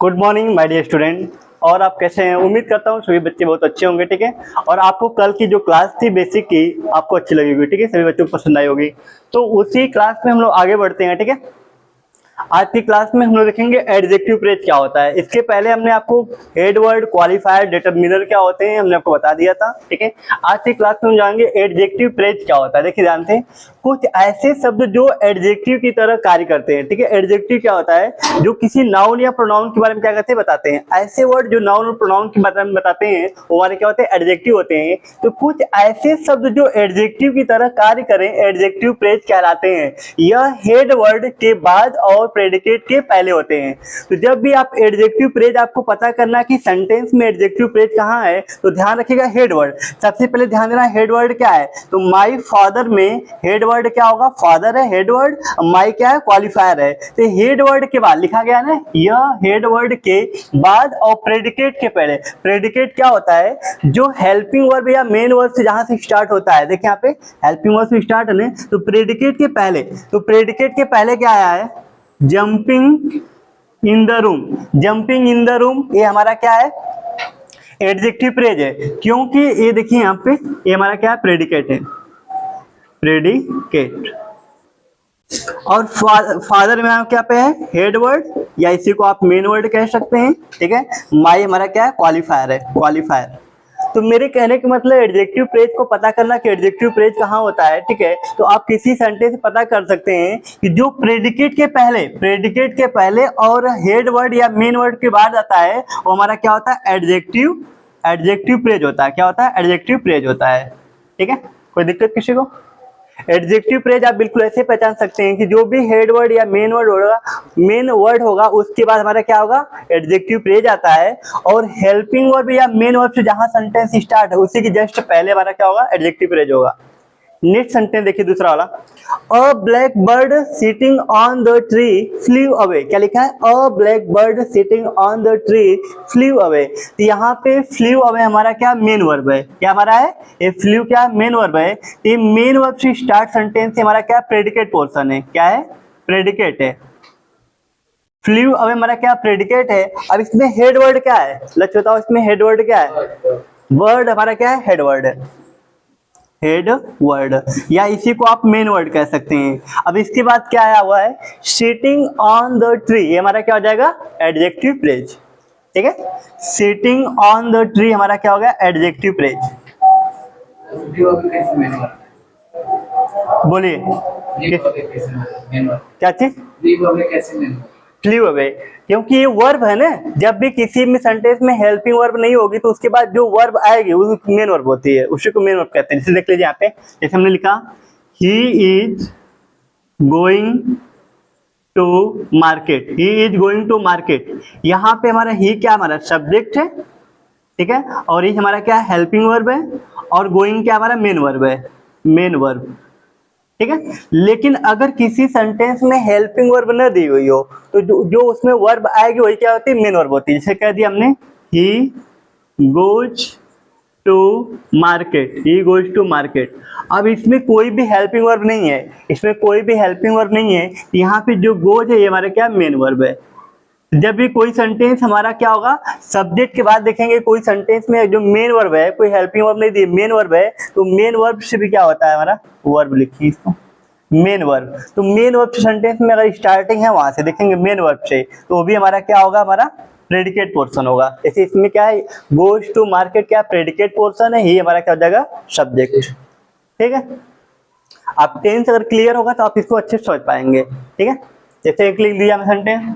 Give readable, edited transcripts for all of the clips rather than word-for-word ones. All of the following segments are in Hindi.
Good morning my dear student. और आप कैसे हैं? उम्मीद करता हूँ सभी बच्चे बहुत अच्छे होंगे। ठीक है, और आपको कल की जो क्लास थी बेसिक की आपको अच्छी लगी होगी। ठीक है, सभी बच्चों को पसंद आई होगी। तो उसी क्लास में हम लोग आगे बढ़ते हैं। ठीक है, आज की क्लास में हम लोग देखेंगे एडजेक्टिव फ्रेज क्या होता है। इसके पहले हमने आपको हेड वर्ड, क्वालिफायर, डिटरमिनर क्या होते हैं हमने आपको बता दिया था। ठीक है, आज की क्लास में हम जानेंगे एडजेक्टिव फ्रेज क्या होता है। देखिए जानते हैं कुछ ऐसे शब्द जो एडजेक्टिव की तरह कार्य करते हैं। ठीक है, एडजेक्टिव क्या होता है? जो किसी नाउन या प्रोनाउन के बारे में क्या कहते हैं बताते हैं। ऐसे वर्ड जो नाउन और प्रोनाउन के बारे में बताते हैं वो हमारे क्या होते हैं? एडजेक्टिव होते हैं। तो कुछ ऐसे शब्द जो एडजेक्टिव की तरह कार्य करें एडजेक्टिव फ्रेज कहलाते हैं। यह हेड वर्ड के बाद और प्रेडिकेट के पहले होते हैं। तो जब भी आप एडजेक्टिव फ्रेज आपको पता करना कि सेंटेंस में एडजेक्टिव फ्रेज कहाँ है तो ध्यान रखिएगा हेड वर्ड। सबसे पहले ध्यान देना हेड वर्ड क्या है। तो माई फादर में हेड वर्ड क्या होगा? फादर है हेड वर्ड, माई क्या है? क्वालिफायर है। तो हेड वर्ड के बाद लिखा गया ना, यह हेड वर्ड के बाद और प्रेडिकेट के पहले। प्रेडिकेट क्या होता है? जो हेल्पिंग वर्ब या मेन वर्ब से जहां से स्टार्ट होता है। देखिए यहाँ पे हेल्पिंग वर्ब से स्टार्ट है तो प्रेडिकेट के पहले। तो प्रेडिकेट के पहले क्या आया है? Jumping in the room. Jumping in the room ये हमारा क्या है? एडजेक्टिव फ्रेज है, क्योंकि ये देखिए यहाँ पे ये हमारा क्या है? प्रेडिकेट है, प्रेडिकेट। और फादर में क्या पे है? हेड वर्ड या इसी को आप मेन वर्ड कह सकते हैं। ठीक है, माई हमारा क्या है? क्वालिफायर है, क्वालिफायर। तो मेरे कहने का मतलब एडजेक्टिव फ्रेज को पता करना कि एडजेक्टिव फ्रेज कहाँ होता है। ठीक है, तो आप किसी सेंटेंस से पता कर सकते हैं कि जो प्रेडिकेट के पहले और हेड वर्ड या मेन वर्ड के बाद आता है वो हमारा क्या होता है? एडजेक्टिव फ्रेज होता है। क्या होता है? एडजेक्टिव फ्रेज होता है। ठीक है, कोई दिक्कत किसी को? एडजेक्टिव फ्रेज आप बिल्कुल ऐसे पहचान सकते हैं कि जो भी हेड वर्ड या मेन वर्ड होगा उसके बाद हमारा क्या होगा? एडजेक्टिव फ्रेज आता है। और हेल्पिंग वर्ब या मेन वर्ब से जहां सेंटेंस स्टार्ट है उसी की जस्ट पहले हमारा क्या होगा? एडजेक्टिव फ्रेज होगा। नेक्स्ट सेंटेंस देखिए दूसरा वाला, a black bird sitting on the tree flew away. क्या लिखा है? A black bird sitting on the tree flew away. तो यहाँ पे फ्लीव अवे हमारा क्या? मेन वर्ब है। क्या हमारा है? ये फ्लीव क्या? मेन वर्ब है। ये मेन वर्ब से स्टार्ट सेंटेंस से हमारा क्या? प्रेडिकेट पोर्शन है। क्या है? प्रेडिकेट है। फ्लीव अवे हमारा क्या? प्रेडिकेट है। अब इसमें हेड वर्ड क्या है? लक्ष्य बताओ, इसमें हेड वर्ड क्या है? वर्ड हमारा क्या है? हेड वर्ड है, हेड वर्ड, या इसी को आप मेन वर्ड कह सकते हैं। अब इसके बाद क्या आया हुआ है? सिटिंग ऑन द ट्री, ये हमारा क्या हो जाएगा? Adjective phrase. ठीक है, सिटिंग ऑन द ट्री हमारा क्या हो गया? Adjective phrase. बोलिए क्या चीज? फ्लीव अवे, क्योंकि ये वर्ब है ना। जब भी किसी में सेंटेंस में हेल्पिंग वर्ब नहीं होगी तो उसके बाद जो वर्ब आएगी वो मेन वर्ब होती है, उसी को मेन वर्ब कहते हैं। जैसे देख लीजिए यहाँ पे, जैसे हमने लिखा he is going to market, he is going to market. यहाँ पे हमारा ही क्या? हमारा सब्जेक्ट है। ठीक है, और ये हमारा क्या? हेल्पिंग वर्ब है। और गोइंग क्या? हमारा मेन वर्ब है, मेन वर्ब। ठीक है, लेकिन अगर किसी सेंटेंस में हेल्पिंग वर्ब न दी हुई हो तो जो उसमें वर्ब आएगी वही क्या होती है? मेन वर्ब होती है। जैसे कह दिया हमने he goes to market, he goes to market. अब इसमें कोई भी हेल्पिंग वर्ब नहीं है, इसमें कोई भी हेल्पिंग वर्ब नहीं है। यहाँ पे जो गोज है ये हमारा क्या? मेन वर्ब है। जब भी कोई सेंटेंस हमारा क्या होगा? सब्जेक्ट के बाद देखेंगे कोई सेंटेंस में जो मेन वर्ब है, कोई हेल्पिंग वर्ब नहीं दी, मेन वर्ब है, तो मेन वर्ब से भी क्या होता है? हमारा वर्ब लिखिए इसको, मेन वर्ब। तो मेन वर्ब से सेंटेंस में अगर स्टार्टिंग है वहां से देखेंगे मेन वर्ब से, तो वो भी हमारा क्या होगा? हमारा प्रेडिकेट पोर्शन होगा। जैसे इसमें क्या है? गोज टू मार्केट क्या? प्रेडिकेट पोर्शन है। ही हमारा क्या हो जाएगा? सब्जेक्ट। ठीक है, आप टेंस अगर क्लियर होगा तो आप इसको अच्छे से समझ पाएंगे। ठीक है, जैसे एक लिख दिया मैं sentence,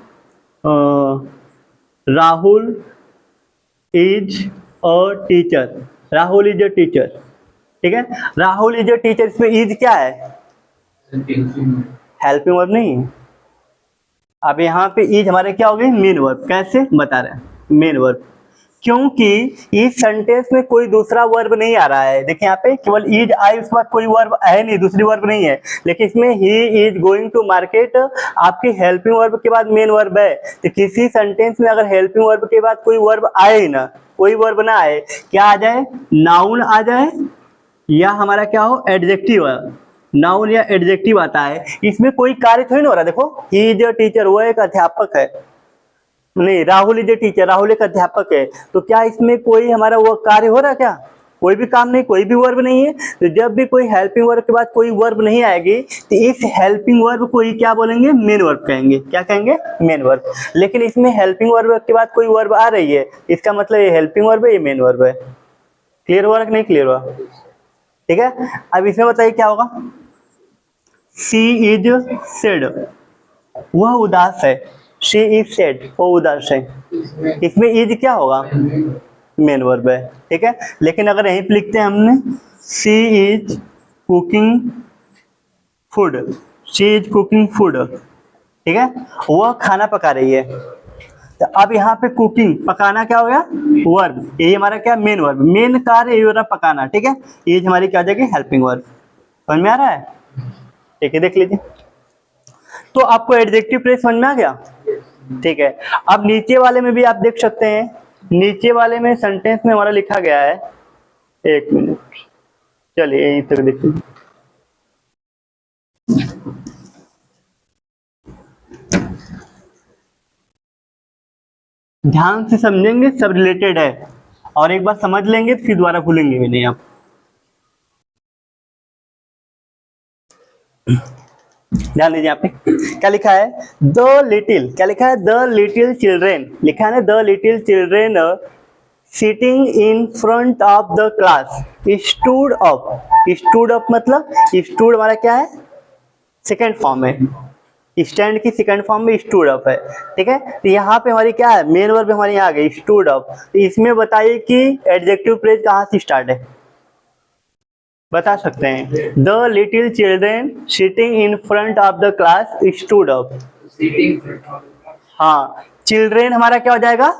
Rahul is a teacher, Rahul is a teacher. ठीक है, राहुल इज अ टीचर, इसमें इज क्या है? हेल्पिंग वर्ब नहीं है। अब यहाँ पे इज हमारे क्या हो गए? Main verb. कैसे बता रहे हैं? मेन वर्ब, क्योंकि इस सेंटेंस में कोई दूसरा वर्ब नहीं आ रहा है। देखिए यहाँ पे केवल इज आई, उसके बाद कोई वर्ब है नहीं, दूसरी वर्ब नहीं है। लेकिन इसमें he is going to market आपकी हेल्पिंग वर्ब के बाद मेन वर्ब है। तो किसी सेंटेंस में अगर हेल्पिंग वर्ब के बाद कोई वर्ब आए ही ना, कोई वर्ब ना आए, क्या आ जाए? नाउन आ जाए या हमारा क्या हो? एडजेक्टिव। नाउन या एडजेक्टिव आता है, इसमें कोई कार्य थोड़ी ना हो रहा। देखो ही इज अ टीचर, वो एक अध्यापक है। नहीं, Rahul is a teacher, Rahul एक अध्यापक है। तो क्या इसमें कोई हमारा वो कार्य हो रहा है क्या? कोई भी काम नहीं, कोई भी वर्ब नहीं है। तो जब भी कोई हेल्पिंग वर्ब के बाद कोई वर्ब नहीं आएगी तो इस हेल्पिंग वर्ब को ही क्या बोलेंगे? मेन वर्ब कहेंगे। क्या कहेंगे? Main verb. लेकिन इसमें हेल्पिंग वर्ब के बाद कोई वर्ब आ रही है, इसका मतलब ये हेल्पिंग वर्ब है, ये मेन वर्ब है। क्लियर हुआ कि नहीं क्लियर हुआ? ठीक है। अब इसमें बताइए क्या होगा? शी इज सैड, वह उदास है। शी इज सैड, वो उदास है। इसमें इज क्या होगा? मेन वर्ब है। ठीक है। लेकिन अगर यहीं पे लिखते हैं हमने she is cooking food, she is cooking food, ठीक है, वह खाना पका रही है। तो अब यहाँ पे कुकिंग, पकाना क्या हो गया? वर्ब। यही हमारा क्या? Main verb. मेन कार्य यही हो रहा पकाना। ठीक है। ये हमारी क्या हो जाएगी? Helping verb. समझ में आ रहा है? ठीक है, देख लीजिए। तो आपको एडजेक्टिव फ्रेज समझ में आ गया? ठीक है। अब नीचे वाले में भी आप देख सकते हैं, नीचे वाले में सेंटेंस में हमारा लिखा गया है, एक मिनट, चलिए यहीं तक देखिए। ध्यान से समझेंगे, सब रिलेटेड है, और एक बार समझ लेंगे फिर दोबारा भूलेंगे भी नहीं आप। ध्यान दीजिए। यहाँ पे क्या लिखा है? द लिटिल, क्या लिखा है? द लिटिल चिल्ड्रेन, लिखा है ना, the little children sitting in front of the class stood up. Stood up मतलब, स्टूड हमारा क्या है? सेकेंड फॉर्म है, स्टैंड की सेकंड फॉर्म में स्टूड अप है। ठीक है। तो यहाँ पे हमारी क्या है? मेन वर्ब हमारी यहाँ आ गई, स्टूड अप। तो इसमें बताइए कि एडजेक्टिव फ्रेज कहाँ से स्टार्ट है? बता सकते हैं? The little children sitting in front of the class stood up. हाँ, चिल्ड्रेन हमारा क्या हो जाएगा?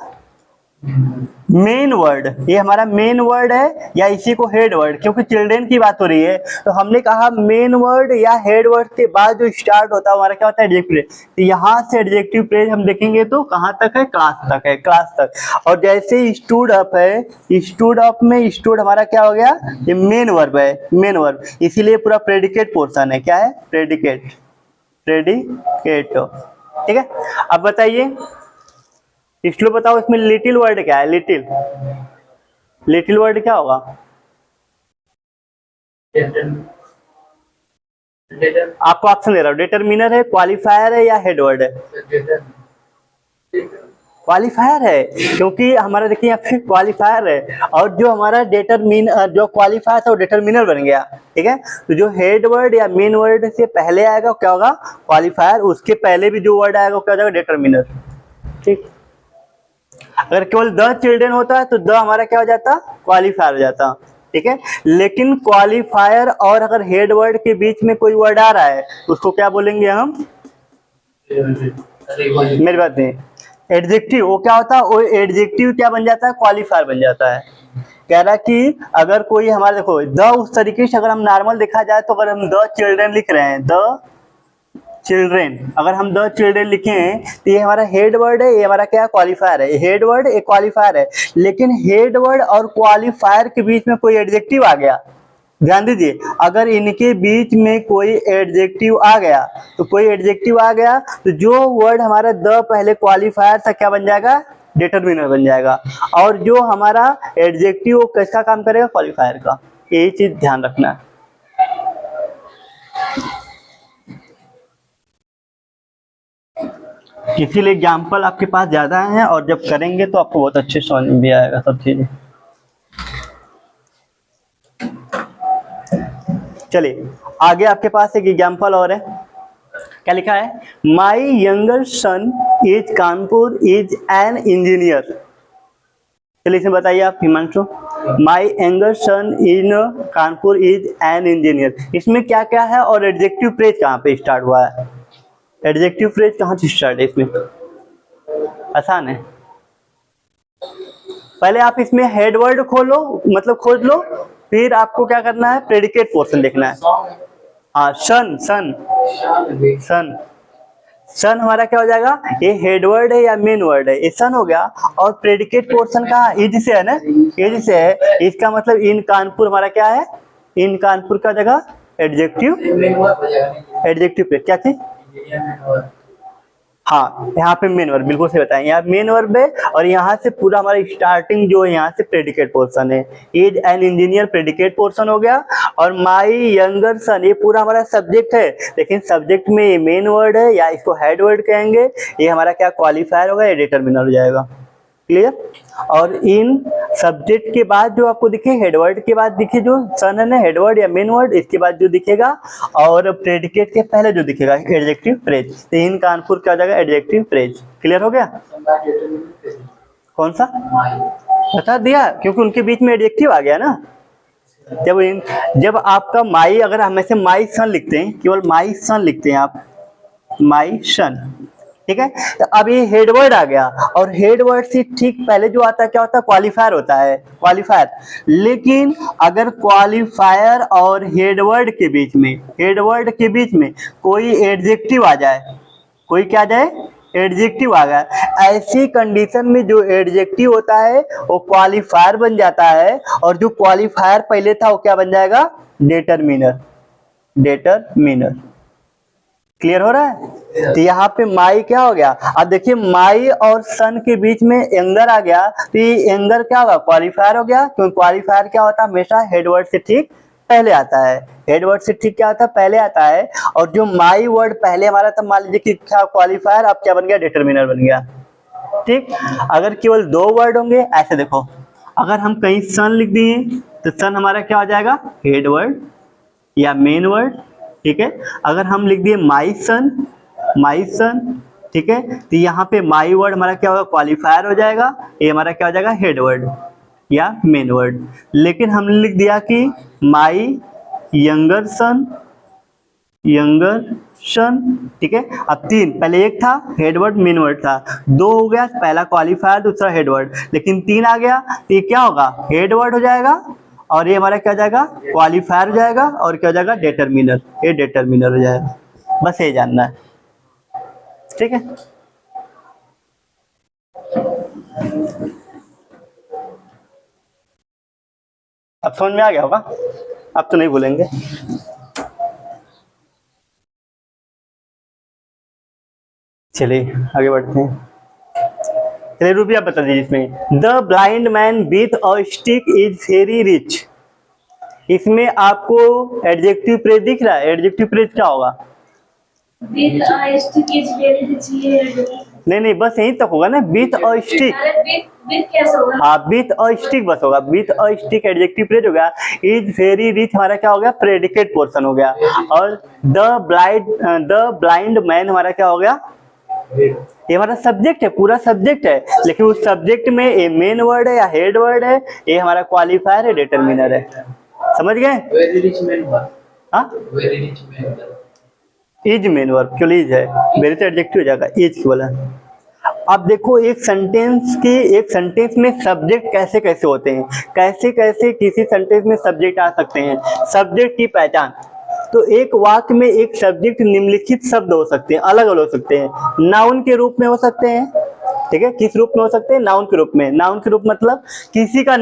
Main word. ये हमारा मेन वर्ड है, या इसी को हेड वर्ड, क्योंकि चिल्ड्रेन की बात हो रही है तो हमने कहा मेन वर्ड या हेड वर्ड के बाद जो स्टार्ट होता है हमारा क्या होता है? Adjective phrase. तो यहाँ से एडजेक्टिव फ्रेज हम देखेंगे तो कहाँ तक है? क्लास तक है, क्लास तक। और जैसे स्टूड अप है, स्टूड अप में स्टूड हमारा क्या हो गया? ये मेन वर्ब है, मेन वर्ब, इसीलिए पूरा प्रेडिकेट पोर्शन है। क्या है? Predicate, predicate. ठीक है। अब बताइए, इसलिए बताओ इसमें लिटिल वर्ड क्या है? लिटिल, लिटिल वर्ड क्या होगा? आपको ऑप्शन दे रहा हूं, डिटरमिनर है, क्वालिफायर है, या हेड वर्ड है? क्वालिफायर है, क्योंकि हमारा देखिए यहाँ पे क्वालिफायर है, और जो हमारा जो क्वालिफायर था वो डिटरमिनर बन गया। ठीक है। तो जो हेड वर्ड या मेन वर्ड से पहले आएगा क्या होगा? क्वालिफायर। उसके पहले भी जो वर्ड आएगा वो क्या हो जाएगा? डिटरमिनर। ठीक। अगर केवल द चिल्ड्रेन होता है तो द हमारा क्या हो जाता? क्वालिफायर हो जाता। ठीक है। लेकिन क्वालिफायर और अगर हेड वर्ड के बीच में कोई वर्ड आ रहा है उसको क्या बोलेंगे हम? मेरी बात नहीं, एडजेक्टिव। वो क्या होता है? वो एडजेक्टिव क्या बन जाता है? क्वालिफायर बन जाता है। कह रहा कि अगर कोई हमारा, देखो द उस तरीके से अगर हम नॉर्मल देखा जाए तो अगर हम द चिल्ड्रेन लिख रहे हैं, द चिल्ड्रेन, अगर हम द चिल्ड्रेन लिखे हैं तो ये हमारा हेड वर्ड है, ये हमारा क्या है? क्वालिफायर है। हेड वर्ड एक क्वालिफायर है, लेकिन हेड वर्ड और क्वालिफायर के बीच में कोई एडजेक्टिव आ गया, ध्यान दीजिए, अगर इनके बीच में कोई एडजेक्टिव आ गया तो कोई एडजेक्टिव आ गया तो जो वर्ड हमारा द पहले क्वालिफायर था क्या बन जाएगा? डिटरमिनर बन जाएगा। और जो हमारा एडजेक्टिव किसका काम करेगा? क्वालिफायर का। यही चीज ध्यान रखना है। इसीलिए एग्जाम्पल आपके पास ज्यादा है, और जब करेंगे तो आपको बहुत अच्छे समझ में भी आएगा सब चीजें। चलिए आगे आपके पास एक एग्जाम्पल और है। क्या लिखा है? My younger son is Kanpur is an engineer. चलिए इसमें बताइए आप, Himanshu. My younger son in Kanpur is an engineer, इसमें क्या क्या है और एडजेक्टिव फ्रेज कहाँ पे स्टार्ट हुआ है? एडजेक्टिव फ्रेज कहाँ से स्टार्ट है इसमें? आसान है। पहले आप इसमें हेड वर्ड खोलो, मतलब खोज लो, फिर आपको क्या करना है? प्रेडिकेट पोर्शन देखना है। हाँ, सन, सन, सन, सन हमारा क्या हो जाएगा? ये हेड वर्ड है या मेन वर्ड है? ये सन हो गया। और प्रेडिकेट पोर्शन कहाँ? इज से है ना, इज से है। इसका मतलब इन कानपुर हमारा क्या है? इन कानपुर का जगह एडजेक्टिव, एडजेक्टिव पे क्या थी? हाँ, यहाँ पे मेन वर्ब, बिल्कुल सही बताएं, यहाँ मेन वर्ब है और यहाँ से पूरा हमारा स्टार्टिंग जो है यहाँ से प्रेडिकेट पोर्शन है। Is an engineer predicate portion हो गया और माई यंगर सन ये पूरा हमारा सब्जेक्ट है, लेकिन सब्जेक्ट में ये मेन वर्ड है या इसको हेड वर्ड कहेंगे, ये हमारा क्या क्वालिफायर होगा, ये डिटरमिनर हो जाएगा। क्लियर। और इन सब्जेक्ट के बाद जो आपको दिखे हेडवर्ड के बाद दिखे जो सन है ना हेडवर्ड या मेन वर्ड, इसके बाद जो दिखेगा और प्रेडिकेट के पहले जो दिखेगा एडजेक्टिव फ्रेज, तो इन कानपुर क्या हो जाएगा एडजेक्टिव फ्रेज। क्लियर हो गया। कौन सा बता दिया, क्योंकि उनके बीच में एडजेक्टिव आ गया ना। जब आपका माई, अगर हम ऐसे माई सन लिखते हैं, केवल माई सन लिखते हैं आप, माई सन, ठीक है। तो अब ये हेडवर्ड आ गया और हेडवर्ड से ठीक पहले जो आता है क्या होता है, क्वालिफायर होता है, क्वालिफायर। लेकिन अगर क्वालिफायर और हेडवर्ड के बीच में, हेडवर्ड के बीच में कोई एडजेक्टिव आ जाए, कोई क्या आ जाए, एडजेक्टिव आ गया, ऐसी कंडीशन में जो एडजेक्टिव होता है वो क्वालिफायर बन जाता है और जो क्वालिफायर पहले था वो क्या बन जाएगा, डिटरमिनर, डिटरमिनर। क्लियर हो रहा है। तो यहाँ पे माई क्या हो गया, अब देखिए माई और सन के बीच में एंगर आ गया, तो ये एंगर क्या होगा, क्वालिफायर हो गया, क्योंकि क्वालिफायर क्या होता है, हमेशा हेडवर्ड से ठीक पहले आता है, हेडवर्ड से ठीक क्या होता है, पहले आता है। और जो माई वर्ड पहले हमारा था, मान लीजिए कि क्या क्वालिफायर, अब क्या बन गया, डिटरमिनर बन गया। ठीक। अगर केवल दो वर्ड होंगे, ऐसे देखो, अगर हम कहीं सन लिख दिए तो सन हमारा क्या हो जाएगा, हेडवर्ड या मेन वर्ड, ठीक है। अगर हम लिख दिए माई सन, माई सन, ठीक है, तो यहाँ पे माई वर्ड हमारा क्या होगा, क्वालिफायर हो जाएगा, ये हमारा क्या हो जाएगा, हेड वर्ड या मेन वर्ड। लेकिन हमने लिख दिया कि माई यंगर सन, यंगर सन, ठीक है। अब तीन, पहले एक था हेड वर्ड मेन वर्ड था, दो हो गया, पहला क्वालिफायर दूसरा हेड वर्ड, लेकिन तीन आ गया तो ये क्या होगा, हेड वर्ड हो जाएगा और ये हमारा क्या हो जाएगा, क्वालिफायर हो जाएगा और क्या हो जाएगा, डिटरमिनर, ये डिटरमिनर हो जाएगा। बस ये जानना है, ठीक है। अब समझ में आ गया होगा, अब तो नहीं भूलेंगे। चलिए आगे बढ़ते हैं। चलिए रूबी आप बता दीजिए इसमें, the blind man with a stick is very rich, इसमें आपको एडजेक्टिव फ्रेज दिख रहा है, एडजेक्टिव फ्रेज क्या होगा, with a stick is very rich, नहीं बस यहीं तक होगा ना, विथ अ स्टिक, विथ कैसे होगा, हाँ विथ अ स्टिक बस होगा, with a stick adjective phrase हो गया। इज वेरी रिच हमारा क्या हो गया, प्रेडिकेट पोर्शन हो गया। और द ब्लाइंड मैन हमारा क्या हो गया, ये हमारा सब्जेक्ट है, पूरा सब्जेक्ट है, लेकिन उस सब्जेक्ट में ये मेन वर्ड है या हेड वर्ड है, ये हमारा क्वालिफायर है, डिटरमिनर है। समझ गए। वेरी रिच मैन वर्ब, हाँ very rich man verb, is main verb, क्यों इज है, वेरी तो एडजेक्टिव हो जाएगा, इज बोला। अब देखो एक सेंटेंस में सब्जेक्ट कैसे कैसे होते हैं, कैसे कैसे किसी सेंटेंस में सब्जेक्ट आ सकते हैं। सब्जेक्ट की पहचान, तो एक वाक्य में एक सब्जेक्ट निम्नलिखित शब्द हो सकते हैं, अलग अलग हो सकते हैं। नाउन के रूप में हो सकते हैं, ठीक है, किस रूप में हो सकते हैं, नाउन के रूप में। नाउन के रूप मतलब किसी का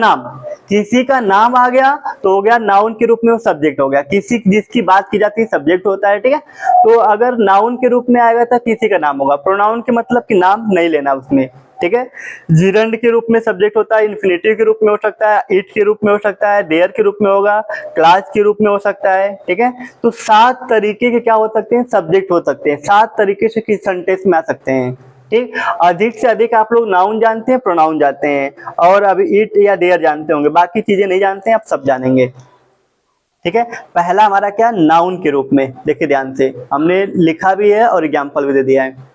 नाम आ गया तो हो गया नाउन के रूप में, वो सब्जेक्ट हो गया। किसी जिसकी बात की जाती है सब्जेक्ट होता है, ठीक है। तो अगर नाउन के रूप में आएगा तो किसी का नाम होगा। प्रोनाउन के मतलब कि नाम नहीं लेना उसमें, ठीक है। जिरंड के रूप में सब्जेक्ट होता है, इन्फिनिटिव के रूप में हो सकता है, इट के रूप में हो सकता है, देयर के रूप में होगा, क्लास के रूप में हो सकता है, ठीक है। तो 7 तरीके के क्या हो सकते हैं, सब्जेक्ट हो सकते हैं। 7 तरीके से किस सेंटेंस में आ सकते हैं, ठीक। अधिक से अधिक आप लोग नाउन जानते हैं, प्रोनाउन जानते हैं, और अभी इट या देयर जानते होंगे, बाकी चीजें नहीं जानते हैं, आप सब जानेंगे, ठीक है। पहला हमारा क्या, नाउन के रूप में। देखिए ध्यान से, हमने लिखा भी है और एग्जाम्पल भी दे दिया है।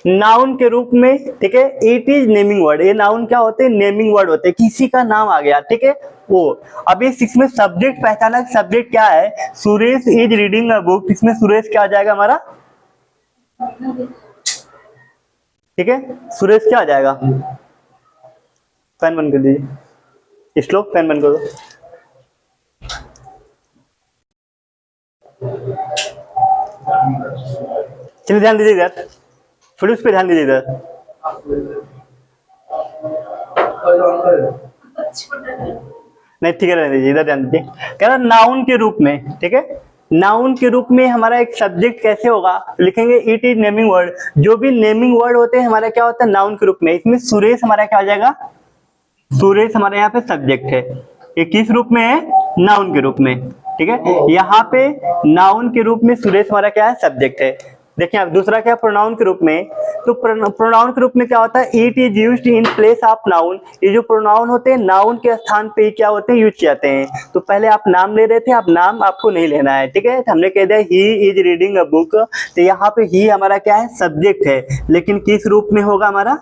नाउन के रूप में, ठीक है, इट इज नेमिंग वर्ड। ये नाउन क्या होते हैं, नेमिंग वर्ड होते हैं, किसी का नाम आ गया, ठीक है, वो। अब इस इसमें सब्जेक्ट पहचाना, सब्जेक्ट क्या है, Suresh is reading a book, इसमें सुरेश क्या आ जाएगा हमारा, ठीक है, सुरेश क्या आ जाएगा, फैन बंद कर दीजिए, श्लोक फैन बंद कर दो। चलिए ध्यान दीजिए इधर, थोड़ी उस पर ध्यान दीजिए इधर। नहीं ठीक है, रहने दीजिए, इधर ध्यान दीजिए। कह रहा नाउन के रूप में, ठीक है, नाउन के रूप में हमारा एक सब्जेक्ट कैसे होगा, लिखेंगे इट इज नेमिंग वर्ड। जो भी नेमिंग वर्ड होते हैं हमारा क्या होता है नाउन के रूप में। इसमें सुरेश हमारा क्या हो जाएगा, सुरेश हमारे यहाँ पे सब्जेक्ट है। ये किस रूप में है, नाउन के रूप में, ठीक है। यहाँ पे नाउन के रूप में सुरेश हमारा क्या है, सब्जेक्ट है। देखिए आप दूसरा क्या प्रोनाउन के रूप में, तो प्रोनाउन के रूप में क्या होता है, it is used in place of noun. ये जो प्रोनाउन होते हैं नाउन के स्थान पे क्या होते हैं, यूज किए जाते हैं। तो पहले आप नाम ले रहे थे, अब नाम आपको नहीं लेना है, ठीक है। तो हमने कह दिया he is reading a book, तो यहाँ पे ही हमारा क्या है, सब्जेक्ट है, लेकिन किस रूप में होगा हमारा,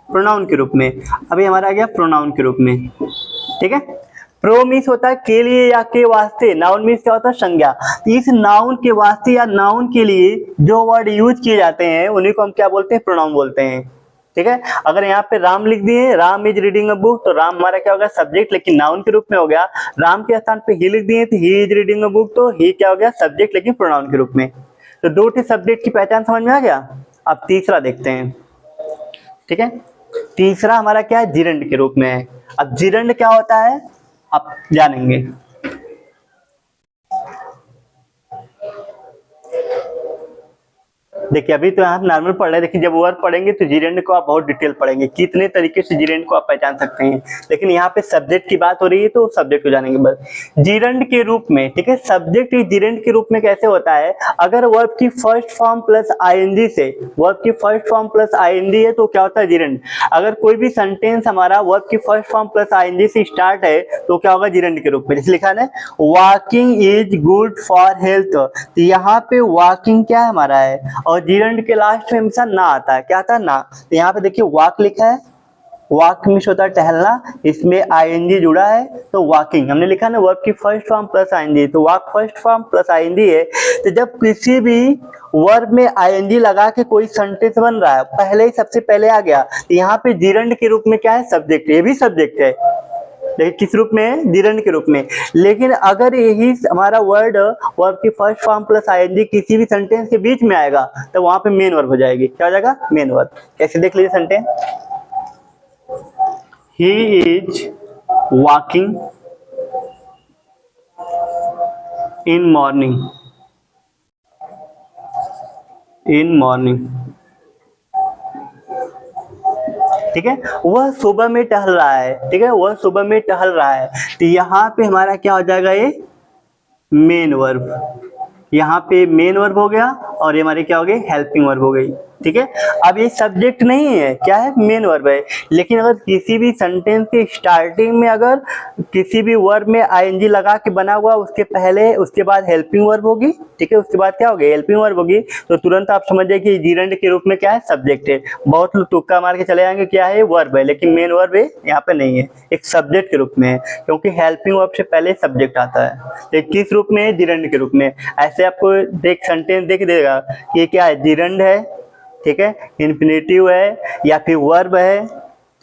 प्रोनाउन के रूप में। अभी हमारा आ गया प्रोनाउन के रूप में, ठीक है। प्रो मीन्स होता है के लिए या के वास्ते, नाउन मीन्स क्या होता है, संज्ञा। तो इस नाउन के वास्ते या नाउन के लिए जो वर्ड यूज किए जाते हैं उन्हीं को हम क्या बोलते हैं, प्रोनाउन बोलते हैं, ठीक है। अगर यहाँ पे राम लिख दिए, Ram is reading a book, तो राम हमारा क्या होगा, सब्जेक्ट, लेकिन नाउन के रूप में हो गया। राम के स्थान पे ही लिख दिए तो he is reading a book, तो ही क्या हो गया, सब्जेक्ट, लेकिन प्रोनाउन के रूप में। तो दो सब्जेक्ट की पहचान समझ में आ गया। अब तीसरा देखते हैं, ठीक है। तीसरा हमारा क्या है, जिरंड के रूप में है। अब जिरंड क्या होता है आप जानेंगे। देखिए अभी तो आप नॉर्मल पढ़ रहे हैं, देखिए जब वर्ड पढ़ेंगे तो जिरेंड को आप बहुत डिटेल पढ़ेंगे, कितने तरीके से जिरेंड को आप पहचान सकते हैं। लेकिन यहाँ पे सब्जेक्ट की बात हो रही है तो सब्जेक्ट को जानेंगे बस। जिरेंड के रूप में, ठीक है, सब्जेक्ट जिरेंड के रूप में कैसे होता है, अगर वर्ब की फर्स्ट फॉर्म प्लस आईएनजी से, वर्ब की फर्स्ट फॉर्म प्लस आईएनजी है तो क्या होता है, जिरेंड। अगर कोई भी सेंटेंस हमारा वर्ब की फर्स्ट फॉर्म प्लस आईएनजी से स्टार्ट है तो क्या होगा, जिरेंड के रूप में। जैसे लिखा है walking is good for health, तो यहाँ पे वॉकिंग क्या है हमारा है, और जिरंड के लास्ट में हमेशा ना आता है, क्या आता है, ना। तो यहाँ पे देखिए वॉक लिखा है, वॉक मीन्स होता है टहलना, इसमें आईएनजी जुड़ा है तो वॉकिंग हमने लिखा ना, वर्ब की फर्स्ट फॉर्म प्लस आईएनजी, तो walk first form plus ING है। तो जब किसी भी वर्ब में आईएनजी लगा के कोई सेंटेंस बन रहा है, पहले ही सबसे पहले आ गया, तो यहाँ पे जिरंड के रूप में क्या है, सब्जेक्ट, ये भी सब्जेक्ट है, लेकिन किस रूप में, जिरंड के रूप में। लेकिन अगर यही हमारा वर्ड वर्ब की फर्स्ट फॉर्म प्लस आईएनजी किसी भी सेंटेंस के बीच में आएगा तो वहां पे मेन वर्ब हो जाएगी, क्या हो जाएगा, मेन वर्ब। कैसे देख लीजिए sentence, he is walking in morning, in morning, ठीक है, वह सुबह में टहल रहा है, ठीक है, वह सुबह में टहल रहा है। तो यहाँ पे हमारा क्या हो जाएगा, ये मेन वर्ब, यहाँ पे मेन वर्ब हो गया और ये हमारी क्या हो गई, हेल्पिंग वर्ब हो गई, ठीक है। अब ये सब्जेक्ट नहीं है, क्या है, मेन वर्ब है। लेकिन अगर किसी भी सेंटेंस के स्टार्टिंग में अगर किसी भी वर्ब में आईएनजी लगा के बना हुआ, उसके पहले उसके बाद हेल्पिंग वर्ब होगी, ठीक है, उसके बाद क्या होगी, हेल्पिंग वर्ब होगी, तो तुरंत आप समझ जाइए कि जिरंड के रूप में क्या है, सब्जेक्ट है। बहुत लोग तुक्का मार के चले जाएंगे क्या है, वर्ब है, लेकिन मेन वर्ब है यहाँ पे नहीं है, एक सब्जेक्ट के रूप में है, क्योंकि हेल्पिंग वर्ब से पहले सब्जेक्ट आता है। तो किस रूप में है, जिरंड के रूप में। ऐसे आपको देख सेंटेंस देख देगा कि क्या है, जिरंड है, ठीक है, इन्फिनेटिव है या फिर वर्ब है,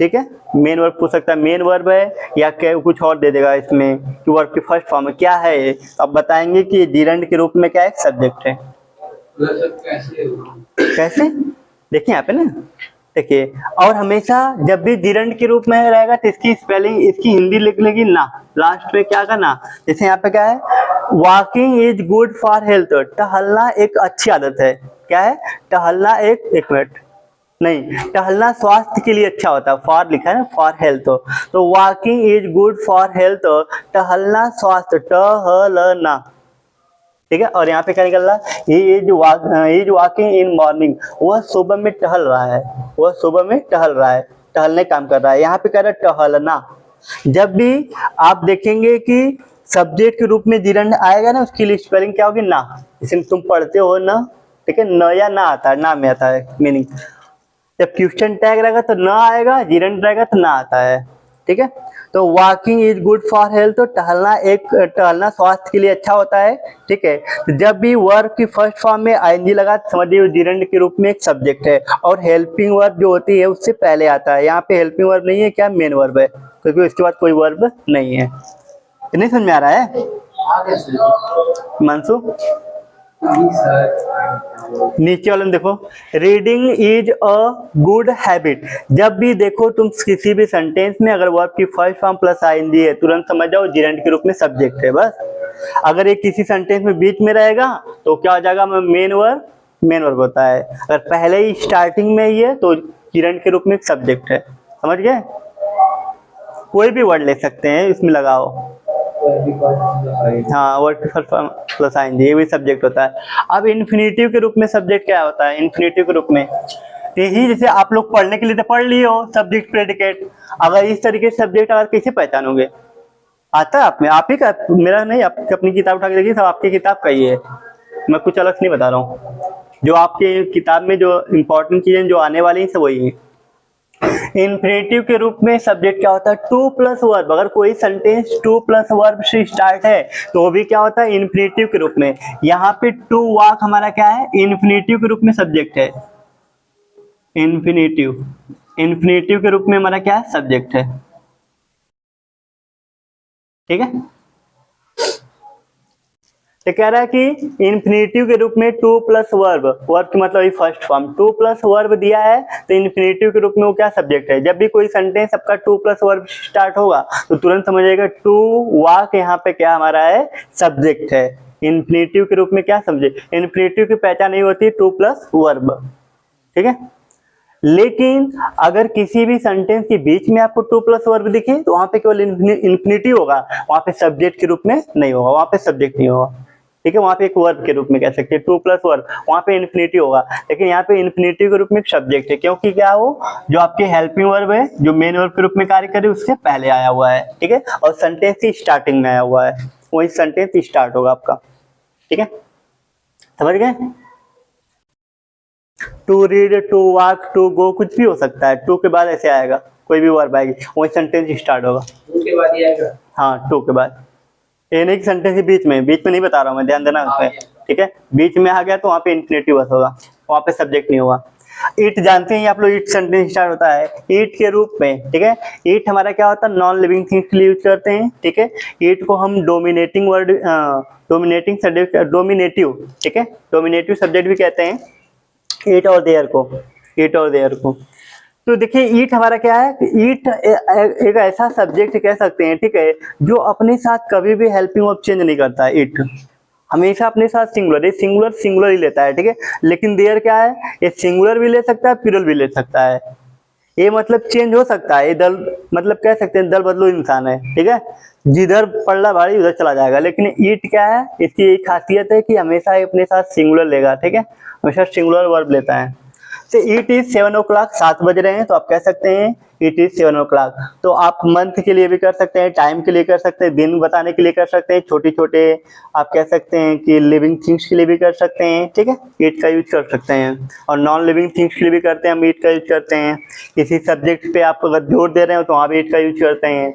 ठीक है, मेन वर्ब पूछ सकता है, मेन वर्ब है या क्या कुछ और दे देगा इसमें कि वर्ब की फर्स्ट फॉर्म में क्या है। अब बताएंगे कि जिरंड के रूप में क्या है, सब्जेक्ट है। कैसे देखिए यहाँ पे ना, देखिए, और हमेशा जब भी जिरंड के रूप में रहेगा तो इसकी स्पेलिंग, इसकी हिंदी लिख लेगी ना, लास्ट पे क्या का ना। जैसे यहाँ पे क्या है, walking is good for health, टहलना एक अच्छी आदत है, क्या है, टहलना एक मिनट नहीं, टहलना स्वास्थ्य के लिए अच्छा होता है, फॉर लिखा है ना, फॉर हेल्थ, तो walking is good for health, टहलना स्वास्थ्य, टहलना, ठीक है। और यहाँ पे क्या निकल रहा है, he is walking in morning, वह सुबह में टहल रहा है, वह सुबह में टहल रहा है, टहलने काम कर रहा है। यहाँ पे कह रहा है टहलना। जब भी आप देखेंगे कि सब्जेक्ट के रूप में जिरंड आएगा ना, उसकी लिए स्पेलिंग क्या होगी, ना। जैसे तुम पढ़ते हो ना, ठीक है, न या ना आता है, ना में आता है मीनिंग। जब क्वेश्चन टैग रहेगा तो ना आएगा, जिरंड रहेगा तो ना आता है, ठीक है। तो walking is good for health, तो टहलना स्वास्थ्य के लिए अच्छा होता है, ठीक है। तो जब भी वर्ब की फर्स्ट फॉर्म में आईएनजी लगा तो समझिए जिरंड के रूप में एक सब्जेक्ट है, और हेल्पिंग वर्ब जो होती है उससे पहले आता है। यहाँ पे हेल्पिंग वर्ब नहीं है, क्या, मेन वर्ब है, क्योंकि उसके बाद कोई वर्ब नहीं है। नहीं समझ में आ रहा है मानसू? नीचे वाले में देखो, reading is a good habit. जब भी देखो तुम किसी भी सेंटेंस में अगर वर्ब की फर्स्ट फॉर्म प्लस आईएनजी है, तुरंत समझ जाओ जिरंड के रूप में सब्जेक्ट है, बस। अगर ये किसी सेंटेंस में बीच में रहेगा तो क्या हो जाएगा, मेन वर्ब होता है। अगर पहले ही स्टार्टिंग में ही है तो किरण के रूप में सब्जेक्ट है। समझ गए? कोई भी वर्ड ले सकते हैं इसमें लगाओ। हाँ, वर्ड प्लस आईएनजी, ये भी सब्जेक्ट होता है। अब इन्फिनेटिव के रूप में सब्जेक्ट क्या होता है? इन्फिनेटिव के रूप में यही, जैसे आप लोग पढ़ने के लिए तो पढ़ लिए हो सब्जेक्ट प्रेडिकेट, अगर इस तरीके से सब्जेक्ट अगर कैसे पहचानोगे? आता है आप में, आप ही का, मेरा नहीं, आप अपनी किताब उठा के देखिए, सब आपकी किताब का ही है, मैं कुछ अलग नहीं बता रहा हूँ। जो आपके किताब में जो इंपॉर्टेंट चीजें जो आने वाली हैं सब वही है। इन्फिनेटिव के रूप में सब्जेक्ट क्या होता है? To plus verb. अगर कोई सेंटेंस टू प्लस वर्ब से स्टार्ट है तो वो भी क्या होता है? इन्फिनेटिव के रूप में। यहाँ पे टू वाक हमारा क्या है? इन्फिनेटिव के रूप में सब्जेक्ट है। इन्फिनेटिव के रूप में हमारा क्या है? सब्जेक्ट है। ठीक है, तो कह रहा है कि इन्फिनेटिव के रूप में टू प्लस वर्ब की मतलब first form, to plus verb दिया है तो इन्फिनेटिव के रूप में वो क्या? सब्जेक्ट है। जब भी कोई सेंटेंस आपका टू प्लस वर्ब स्टार्ट होगा तो तुरंत समझिएगा टू वाक यहाँ पे क्या हमारा है? सब्जेक्ट है। इन्फिनेटिव के रूप में क्या? सब्जेक्ट। इन्फिनेटिव की पहचान नहीं होती टू प्लस वर्ब। ठीक है, लेकिन अगर किसी भी सेंटेंस के बीच में आपको टू प्लस वर्ब दिखे तो वहां पे केवल इन्फिनेटिव होगा, वहां पे सब्जेक्ट के रूप में नहीं होगा, वहां पे सब्जेक्ट नहीं होगा। ठीक है, वहां पे एक वर्ब के रूप में कह सकते हैं टू प्लस वर्ब, वहां पे इन्फिनेटिव होगा, लेकिन यहाँ पे इन्फिनेटिव के रूप में एक सब्जेक्ट है, क्योंकि क्या हो, जो आपके हेल्पिंग वर्ब है जो मेन वर्ब के रूप में कार्य करे उससे पहले आया हुआ है। ठीक है, और सेंटेंस की स्टार्टिंग में आया हुआ है, वही सेंटेंस स्टार्ट होगा आपका। ठीक है, समझ गए? To read, to walk, to go, कुछ भी हो सकता है। टू के बाद ऐसे आएगा, कोई भी वर्ब आएगी, वही सेंटेंस स्टार्ट होगा। टू के बाद ये आएगा? हाँ, टू के बाद। ये नहीं कि सेंटेंस के बीच में नहीं बता रहा हूँ मैं, ध्यान देना उसमें। ठीक है, बीच में आ गया तो वहाँ पे इन्फिनेटिव बस होगा, वहाँ पे सब्जेक्ट नहीं होगा। ईट जानते हैं आप लोग, ईट सेंटेंस स्टार्ट होता है ईट के रूप में। ठीक है, ईट हमारा क्या होता है? नॉन लिविंग थिंग्स के लिए यूज करते हैं। ठीक है, ईट को हम डोमिनेटिंग वर्ड, डोमिनेटिव, ठीक है, डोमिनेटिव सब्जेक्ट भी कहते हैं ईट और देयर को। तो देखिए ईट हमारा क्या है? ईट एक ऐसा सब्जेक्ट कह सकते हैं, ठीक है, जो अपने साथ कभी भी हेल्पिंग वर्ब चेंज नहीं करता है। ईट हमेशा अपने साथ सिंगुलर ही लेता है। ठीक है, लेकिन देयर क्या है? ये सिंगुलर भी ले सकता है, प्लूरल भी ले सकता है। ये मतलब चेंज हो सकता है, ये दल, मतलब कह सकते हैं दल बदलो इंसान है। ठीक है, जिधर पल्ला भारी उधर चला जाएगा, लेकिन ईट क्या है? इसकी एक खासियत है कि हमेशा अपने साथ सिंगुलर लेगा। ठीक है, हमेशा सिंगुलर वर्ब लेता है। तो इट इज 7 o'clock, 7 बज रहे हैं, तो आप कह सकते हैं इट इज 7 o'clock। तो आप मंथ के लिए भी कर सकते हैं, टाइम के लिए कर सकते हैं, दिन बताने के लिए कर सकते हैं, छोटे छोटे आप कह सकते हैं कि लिविंग थिंग्स के लिए भी कर सकते हैं। ठीक है, इट का यूज कर सकते हैं, और नॉन लिविंग थिंग्स के लिए भी करते हैं, हम इट का यूज करते हैं। किसी सब्जेक्ट पे आप अगर जोर दे रहे हो तो वहाँ भी इट का यूज करते हैं।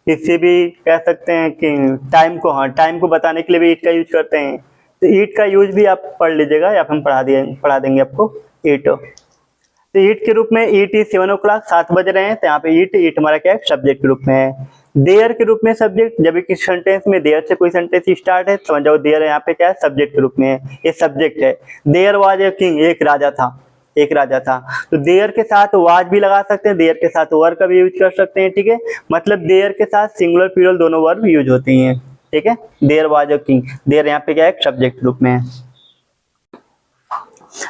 किसी भी कह सकते हैं कि टाइम को, हाँ, टाइम को बताने के लिए भी इट का यूज करते हैं। तो ईट का यूज भी आप पढ़ लीजिएगा, या हम पढ़ा देंगे आपको ईट। तो ईट के रूप में ईट इज 7 o'clock, 7 बज रहे हैं, तो यहाँ पे ईट हमारा क्या है? सब्जेक्ट के रूप में है। देयर के रूप में सब्जेक्ट, जब किसी सेंटेंस में देयर से कोई सेंटेंस स्टार्ट है समझ जाओ देयर यहाँ पे क्या है? सब्जेक्ट के रूप में है, ये सब्जेक्ट है। देयर वाज ए किंग, एक राजा था, तो देयर के साथ वाज भी लगा सकते हैं, देयर के साथ वर का भी यूज कर सकते हैं। ठीक है, मतलब देयर के साथ सिंगुलर प्लूरल दोनों वर्ब यूज होती हैं। ठीक है, there was a king, there यहाँ पे क्या है? सब्जेक्ट रूप में है।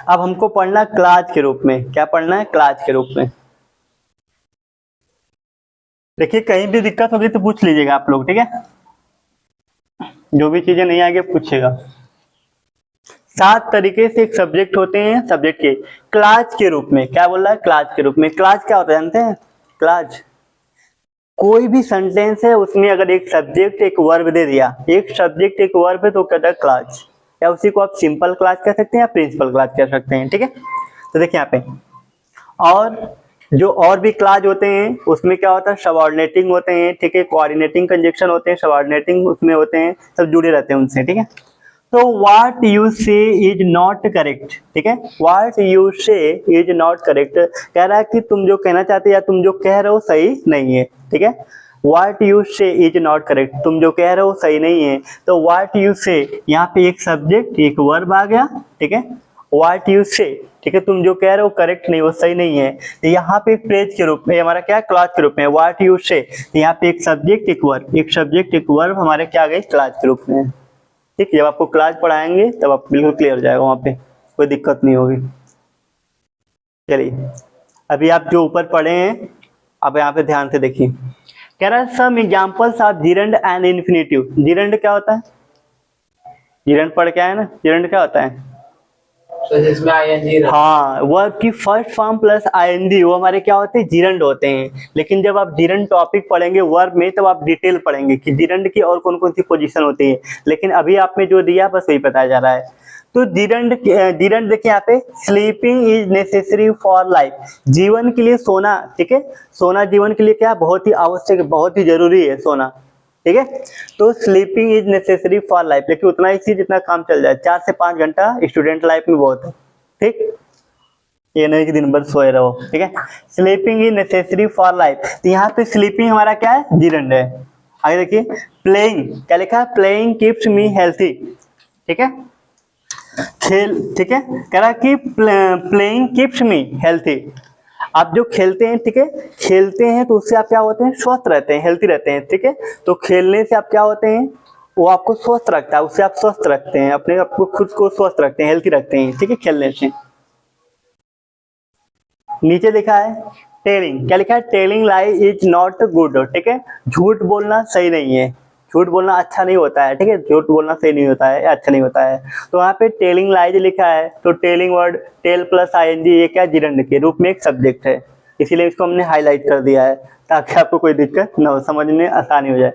अब हमको पढ़ना क्लाज के रूप में। क्या पढ़ना है? क्लाज के रूप में। देखिए कहीं भी दिक्कत होगी तो पूछ लीजिएगा आप लोग। ठीक है, जो भी चीजें नहीं आगे पूछेगा। 7 तरीके से एक सब्जेक्ट होते हैं, सब्जेक्ट के क्लाज के रूप में। क्या बोल रहा है? क्लाज के रूप में। क्लाज क्या होता है जानते हैं? क्लाज कोई भी सेंटेंस है उसमें अगर एक सब्जेक्ट एक वर्ब दे दिया, एक सब्जेक्ट एक वर्ब है, तो कहता है क्लाज, या उसी को आप सिंपल क्लाज कह सकते हैं या प्रिंसिपल क्लाज कह सकते हैं। ठीक है, तो देखिए यहाँ पे और जो और भी क्लाज होते हैं उसमें क्या होता है? सबऑर्डिनेटिंग होते हैं। ठीक है, कोऑर्डिनेटिंग कंजक्शन होते हैं, सबऑर्डिनेटिंग उसमें होते हैं, सब जुड़े रहते हैं उनसे। ठीक है, तो व्हाट यू से इज नॉट करेक्ट। ठीक है, व्हाट यू से इज नॉट करेक्ट कह रहा है कि तुम जो कहना चाहते या तुम जो कह रहे हो सही नहीं है। ठीक है, व्हाट यू से इज नॉट करेक्ट, तुम जो कह रहे हो सही नहीं है। तो व्हाट यू से यहाँ पे एक सब्जेक्ट एक वर्ब आ गया। ठीक है, व्हाट यू से, ठीक है, तुम जो कह रहे हो करेक्ट नहीं, वो सही नहीं है। तो यहाँ पे एक फ्रेज के रूप में, हमारा क्या क्लॉज के रूप में व्हाट यू से, तो यहाँ पे एक सब्जेक्ट एक वर्ब, एक सब्जेक्ट एक वर्ब हमारे क्या आ गए क्लॉज के रूप में। ठीक, जब आपको क्लॉज पढ़ाएंगे तब आप बिल्कुल क्लियर हो जाएगा, वहाँ पे कोई दिक्कत नहीं होगी। चलिए अभी आप जो ऊपर पढ़े हैं अब यहाँ पे ध्यान से देखिए, कह रहा है some examples of gerund and infinitive. Gerund क्या होता है, जिरंड पढ़ के आए ना, जिरंड क्या होता है? तो जिसमें आईएनजी हाँ, वर्ब की फर्स्ट फॉर्म प्लस आईएनजी वो हमारे क्या होते हैं, जिरंड होते हैं। लेकिन जब आप जिरंड टॉपिक पढ़ेंगे वर्ब में तब आप डिटेल पढ़ेंगे कि जिरंड की और कौन कौन सी पोजीशन होती है। लेकिन अभी आप में जो दिया बस वही बताया जा रहा है। तो जिरंड देखिए यहाँ पे, sleeping is necessary for life, जीवन के लिए सोना, ठीक है, सोना जीवन के लिए क्या बहुत ही आवश्यक, बहुत ही जरूरी है सोना, ठीक है। तो sleeping is necessary for life, लेकिन उतना ही चीज जितना काम चल जाए, 4 से 5 घंटा स्टूडेंट लाइफ में बहुत है, ठीक, ये नहीं कि दिन भर सोए रहो, ठीक है। Sleeping is necessary for life, तो यहाँ पे स्लीपिंग हमारा क्या है, जिरंड है। आगे देखिए, प्लेइंग क्या लिखा है, प्लेइंग कीप्स मी हेल्थी, ठीक है, खेल, ठीक है, कह रहा कि प्लेइंग कीप्स मी हेल्थी, आप जो खेलते हैं, ठीक है, खेलते हैं तो उससे आप क्या होते हैं, स्वस्थ रहते हैं, हेल्थी रहते हैं, ठीक है। तो खेलने से आप क्या होते हैं, वो आपको स्वस्थ रखता है, उससे आप स्वस्थ रखते हैं, अपने आपको खुद को स्वस्थ रखते हैं, हेल्थी रखते हैं, ठीक है, खेलने से। नीचे लिखा है टेलिंग, क्या लिखा है, telling lie is not good, ठीक है, झूठ बोलना सही नहीं है, झूठ बोलना अच्छा नहीं होता है, ठीक है, झूठ बोलना सही नहीं होता है, अच्छा नहीं होता है। तो वहाँ पे टेलिंग लाइज लिखा है, तो telling word tell plus ING ये क्या जिरंड के रूप में एक सब्जेक्ट है, इसीलिए इसको हमने हाईलाइट कर दिया है ताकि आपको कोई दिक्कत न हो, समझने आसानी हो जाए।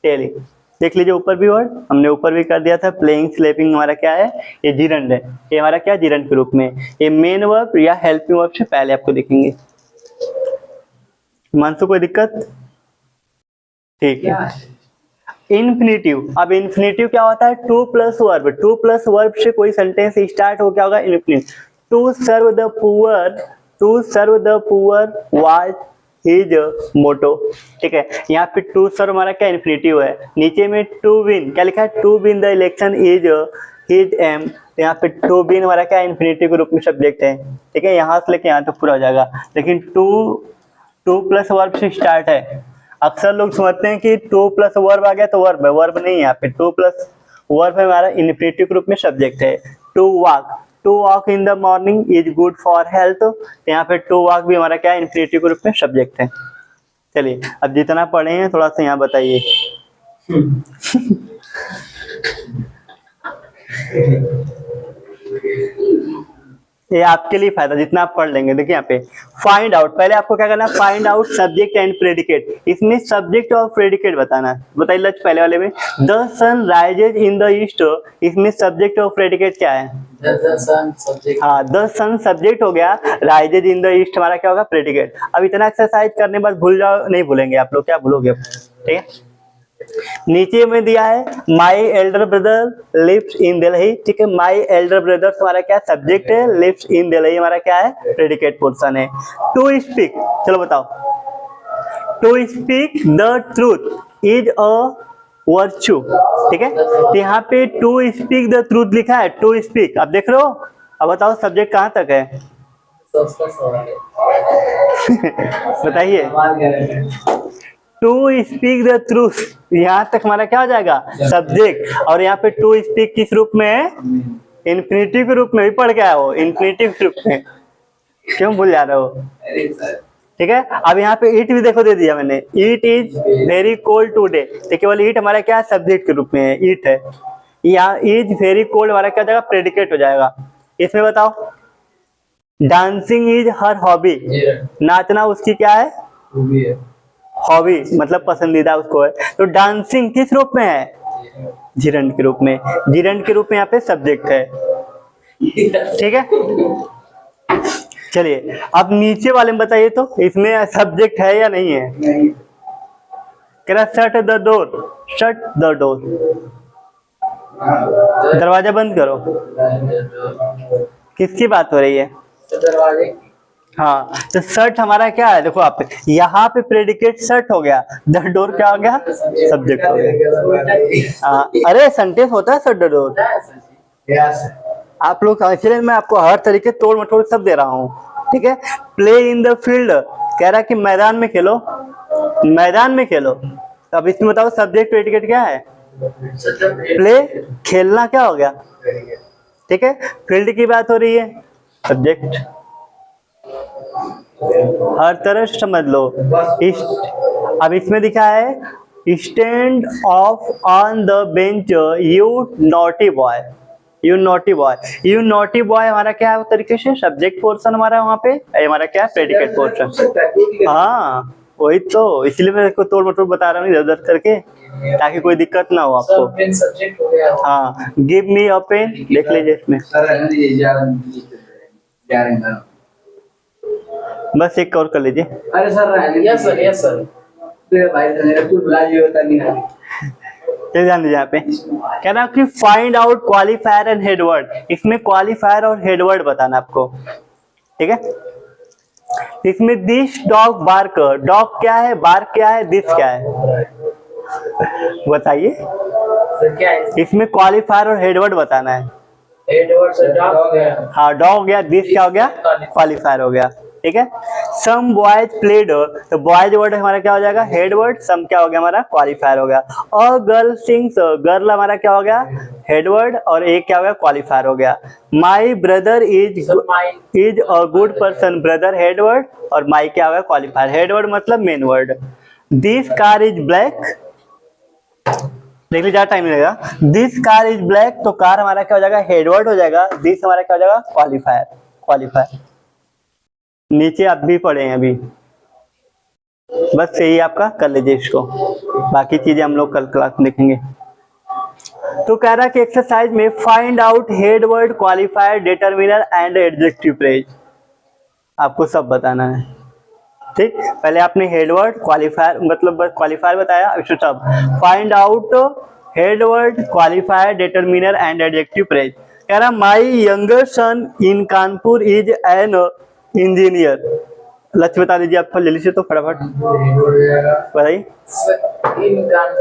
टेलिंग देख लीजिए, ऊपर भी वर्ड हमने ऊपर भी कर दिया था, प्लेइंग स्लीपिंग हमारा क्या है, ये जिरंड है, ये हमारा क्या जिरंड के रूप में, ये मेन वर्ब या हेल्पिंग वर्ब से पहले आपको देखेंगे। मानसू कोई दिक्कत? ठीक है। इन्फिनेटिव, अब इन्फिनेटिव क्या होता है, to plus verb, to plus verb से कोई सेंटेंस स्टार्ट हो क्या होगा, infinitive. To serve the poor, to serve the poor was his motto, ठीक है, यहाँ पे टू सर्व हमारा क्या इन्फिनेटिव है। नीचे में टू विन क्या लिखा है, to win the election is his aim, तो यहाँ पे टू विन हमारा क्या इन्फिनेटिव के रूप में सब्जेक्ट है, ठीक है, यहाँ से लेके यहाँ तक पूरा हो जाएगा। लेकिन टू प्लस वर्ब से स्टार्ट है, अक्सर लोग समझते हैं कि टू प्लस वर्ब आ गया तो वर्ब है, वर्ब नहीं है, यहाँ पे टू प्लस वर्ब है हमारा इन्फिनेटिव के रूप में सब्जेक्ट है। To walk in the morning is good for health, तो यहाँ पे टू वॉक भी हमारा क्या है, इन्फिनेटिव के रूप में सब्जेक्ट है। चलिए अब जितना पढ़े हैं थोड़ा सा यहाँ बताइए। ये आपके लिए फायदा, जितना आप पढ़ लेंगे। देखिए यहाँ पे फाइंड आउट, पहले आपको क्या करना है, find out subject and predicate, इसमें सब्जेक्ट और प्रेडिकेट बताना है। बताइए लच पहले वाले में, the sun rises in the east, इसमें सब्जेक्ट और प्रेडिकेट क्या है, द सन सब्जेक्ट, हाँ, द सन सब्जेक्ट हो गया, राइजेज इन द ईस्ट हमारा क्या होगा, प्रेडिकेट। अब इतना एक्सरसाइज करने बाद भूल जाओ, नहीं भूलेंगे आप लोग, क्या भूलोगे, ठीक है। नीचे में दिया है my elder brother lives in Delhi, ठीक है, माई एल्डर ब्रदर हमारा क्या सब्जेक्ट है, लिव्स इन दिल्ली हमारा क्या है, प्रेडिकेट पोर्शन है। टू स्पीक, चलो बताओ, to speak the truth is a virtue, ठीक है, तो यहाँ पे टू स्पीक द ट्रूथ लिखा है, टू स्पीक, आप देख रहे हो। अब बताओ सब्जेक्ट कहाँ तक है, बताइए। टू स्पीक द ट्रूथ, यहाँ तक हमारा क्या हो जाएगा, सब्जेक्ट, और यहाँ पे टू स्पीक किस रूप में है, इन्फिनेटिव के रूप में भी पढ़ के आया हो, इन्फिनेटिव के रूप में, क्यों भूल जा रहे हो, ठीक है। अब यहाँ पे ईट भी देखो दे दिया मैंने, eat is very cold today, तो केवल ईट हमारा क्या सब्जेक्ट के रूप में है, ईट है, यहाँ इज वेरी कोल्ड हमारा क्या हो जाएगा, प्रेडिकेट हो जाएगा। इसमें बताओ, डांसिंग इज हर हॉबी, नाचना उसकी क्या है, हॉबी, मतलब पसंदीदा उसको है, तो डांसिंग किस रूप में है, जिरंड के रूप में, जिरंड के रूप में यहाँ पे सब्जेक्ट है, ठीक है। चलिए अब नीचे वाले में बताइए तो इसमें सब्जेक्ट है या नहीं है, कह रहा shut the door, shut the door, दरवाजा बंद करो, किसकी बात हो रही है, दरवाजे की, हाँ, तो शर्ट हमारा क्या है, देखो आप यहाँ पे प्रेडिकेट शर्ट हो गया, द डोर क्या हो गया, सब्जेक्ट हो गया। हाँ, अरे सेंटेंस होता है शट द डोर, आप लोग इसलिए मैं आपको हर तरीके तोड़ मटोड़ सब दे रहा हूँ, ठीक है। प्ले इन द फील्ड कह रहा है कि मैदान में खेलो, मैदान में खेलो। तो अब इसमें बताओ सब्जेक्ट प्रेडिकेट क्या है? प्ले, खेलना क्या हो गया, ठीक है। फील्ड की बात हो रही है, सब्जेक्ट। हर तरह से समझ लो। अब इसमें दिखा है stand of on the bench you naughty boy, you naughty boy. You naughty boy हमारा क्या है तरीके से सब्जेक्ट पोर्शन हमारा वहाँ पे, हमारा क्या है प्रेडिकेट पोर्शन। हाँ वही तो, इसलिए मैं इसको तोड़ मटोड़ बता रहा हूँ इधर उधर करके, ताकि कोई दिक्कत ना हो आपको। सब्जेक्ट हो गया। हाँ, गिव मी अ पेन, देख लीजिए इसमें। बस एक और कर लीजिए। अरे sir, yes sir, yes sir. भाई मेरा कुछ बुला जी होता नहीं है। ध्यान दीजिए यहाँ पे कह रहा कि find out qualifier and headword. इसमें क्वालिफायर और हेडवर्ड बताना आपको, ठीक है। इसमें दिस डॉग बार्क, डॉग क्या है, बार्क क्या है, दिस क्या है, बताइए। सर क्या है? इसमें क्वालिफायर और हेडवर्ड बताना है। एडवर्ड सर डॉग हो गया। हाँ डॉग हो गया, दिस क्या हो गया, क्वालिफायर हो गया, ठीक है। सम बॉयज प्लेड, तो बॉयज वर्ड हमारा क्या हो जाएगा, हेड वर्ड। सम क्या हो गया हमारा, क्वालिफायर हो गया। और गर्ल सिंग्स, गर्ल हमारा क्या हो गया, हेड वर्ड, और एक क्या हो गया, क्वालिफायर हो गया। My brother is a good person, brother head word, और माई क्या हो गया, क्वालिफायर। हेड वर्ड मतलब main word. This car is black, देख लीजिए ज्यादा टाइम लगेगा। दिस कार इज ब्लैक, तो कार हमारा क्या हो जाएगा, हेडवर्ड हो जाएगा। दिस हमारा क्या हो जाएगा, क्वालिफायर, क्वालिफायर। नीचे आप भी पढ़े हैं अभी, बस यही आपका कर लीजिए इसको, बाकी चीजें हम लोग कल क्लास में देखेंगे। तो कह रहा है कि एक्सरसाइज में find out head word, qualifier, determiner and adjective phrase, आपको सब बताना है, ठीक। पहले आपने हेड वर्ड, क्वालिफायर मतलब क्वालिफायर बताया, इसमें सब find out head word, qualifier, determiner and adjective phrase. कह रहा my younger son in Kanpur is an engineer. Lakshya बता दीजिए आपका, जल्दी से तो फटाफट बताइए।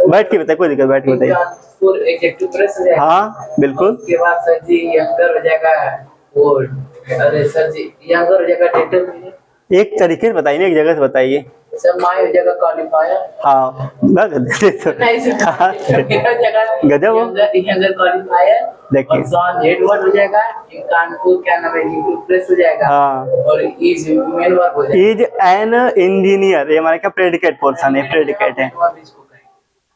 बैठ के बताइए, कोई दिक्कत, बैठ के बताइए। हाँ बिल्कुल। उसके बाद सर जी यंगर हो जाएगा वो, अरे सर जी यंगर हो जाएगा डिटरमिनर। एक तरीके से बताइए, एक जगह से बताइए। सर माई हो जाएगा क्वालिफायर। हाँ गजब हो। यंगर क्वालिफायर, देखिए हेड वर्ड हो जाएगा, कानपुर क्या नाम है, प्रेस हो जाएगा। हाँ। और इज मेन वर्ब हो जाएगा। इज एन इंजीनियर, ये हमारा क्या प्रेडिकेट पोर्शन है, प्रेडिकेट है।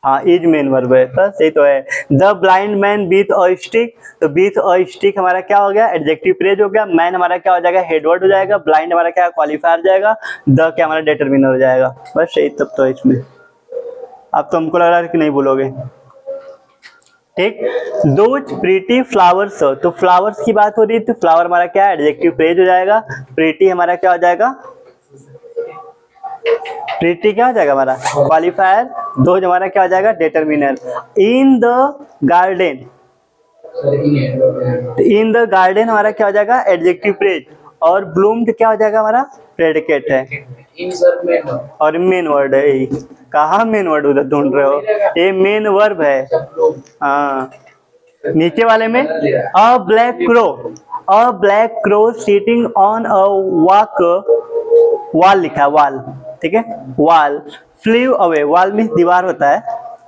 हाँ इज मेन वर्ब है, बस यही तो है। The blind man with a stick, तो विथ अ स्टिक हमारा क्या हो गया, एडजेक्टिव फ्रेज हो गया। मैन हमारा क्या हो जाएगा, हेडवर्ड हो जाएगा। ब्लाइंड हमारा क्या क्वालिफायर जाएगा। द क्या हमारा डिटरमिनर हो जाएगा। बस यही तब तो है इसमें। अब तो हमको लग रहा है कि नहीं बोलोगे, ठीक। दोज प्रीटी फ्लावर्स, तो फ्लावर्स की बात हो रही है, तो फ्लावर हमारा क्या है, एडजेक्टिव फ्रेज हो जाएगा। प्रीटी हमारा क्या हो जाएगा, प्रीटी क्या हो जाएगा हमारा, क्वालिफायर। दोज हमारा क्या हो जाएगा, determiner. In the garden, in the garden हमारा क्या हो जाएगा, एडजेक्टिव फ्रेज। और ब्लूम्ड क्या हो जाएगा हमारा, प्रेडिकेट है। और मेन वर्ड है, कहाँ मेन वर्ड उधर ढूंढ रहे हो, ये मेन वर्ब है। हाँ नीचे वाले में a black crow, a black crow sitting on a walk, wall लिखा है, वॉल, ठीक है। Wall flew away, wall means दीवार होता है,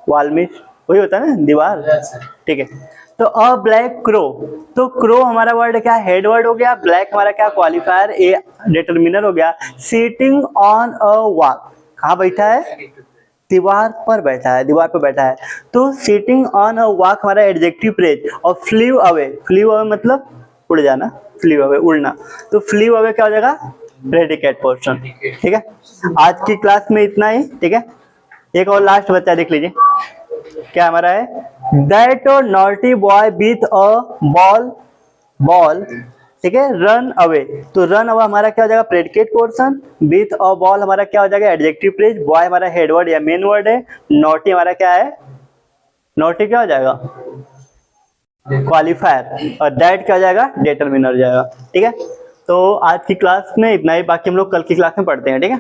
वॉल मीन्स वही होता है ना, दीवार, ठीक है। तो अ ब्लैक क्रो, तो क्रो हमारा वर्ड क्या, हेड वर्ड हो गया। ब्लैक हमारा क्या, क्वालिफायर, ए डिटरमिनर हो गया। सीटिंग ऑन अ वॉक, कहाँ बैठा है, दीवार पर बैठा है, दीवार पर बैठा है। तो सीटिंग ऑन अ वॉक हमारा एडजेक्टिव फ्रेज। और फ्लीव अवे, फ्लीव अवे मतलब उड़ जाना, फ्लीव अवे उड़ना। तो फ्लीव अवे क्या हो जाएगा, प्रेडिकेट पोर्शन, ठीक है। आज की क्लास में इतना ही, ठीक है। एक और लास्ट बच्चा देख लीजिए, क्या हमारा है, that naughty boy with a ball, ball, ठीक है, रन अवे। तो रन अवे हमारा क्या हो जाएगा, predicate portion. With a ball हमारा क्या हो जाएगा, एडजेक्टिव फ्रेज। बॉय हमारा हेड वर्ड या मेन वर्ड है। नॉटी हमारा क्या है, नॉटी क्या हो जाएगा, क्वालिफायर। और दैट क्या हो जाएगा, डिटरमिनर हो जाएगा, ठीक है। तो आज की क्लास में इतना ही, बाकी हम लोग कल की क्लास में पढ़ते हैं, ठीक है।